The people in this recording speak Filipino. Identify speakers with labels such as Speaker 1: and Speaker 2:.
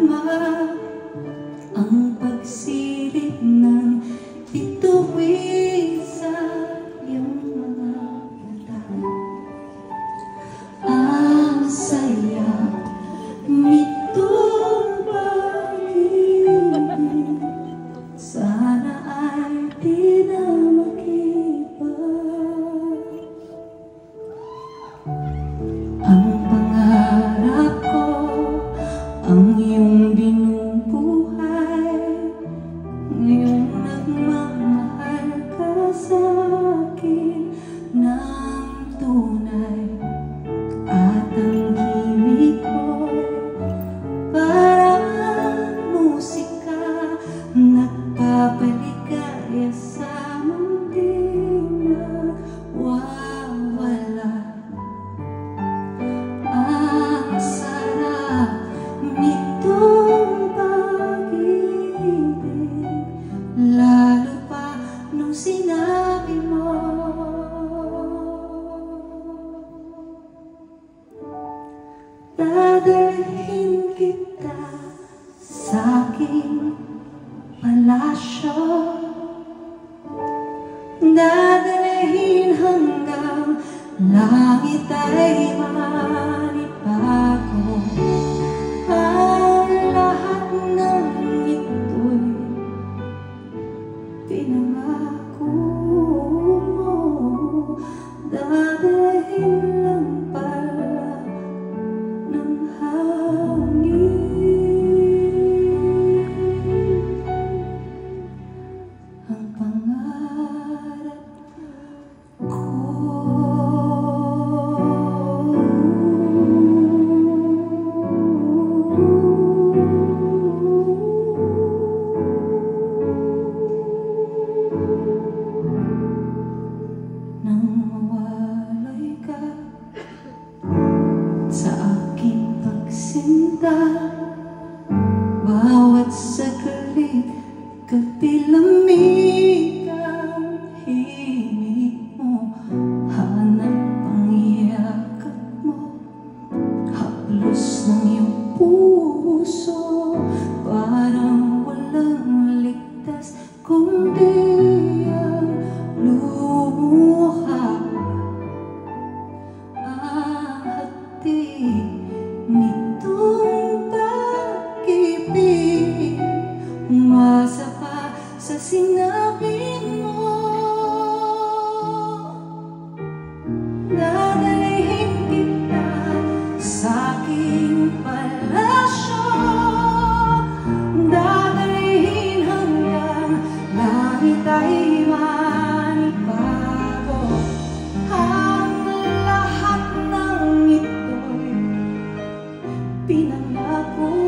Speaker 1: nadarama ang pagsilip ng bituin sa iyong mga mata. Ang saya nitong pag-ibig, sana ay di na makiba. Ang pangarap ko, ang iyong binubuhay, ngayong nagmamahal ka sa akin ng tunay. At ang himig ko'y parang musika, nagpapaligaya sa munding nawawala. Ang sarap nitong pag-ibig, lalo pa nung sinabi mo dadalhin kita sa aking palasyo, dadalhin hanggang langit ay manibago. Ang lahat ng ito'y pinangako mo, dadalhin lang pala ng hangin ang pangarap ko. Nang mawalay ka sa aking pagsinta, bawat saglit kapilamig ang himig mo, hanap ang yakap mo, haplos ng iyong puso, parang walang ligtas kundi ang lumuha. Ang hati nitong pag-ibig, umasa pa sa sinabi mo, dadalhin kita sa aking palasyo, dadalhin hanggang langit ay manibago. Ang lahat ng ito'y pinangako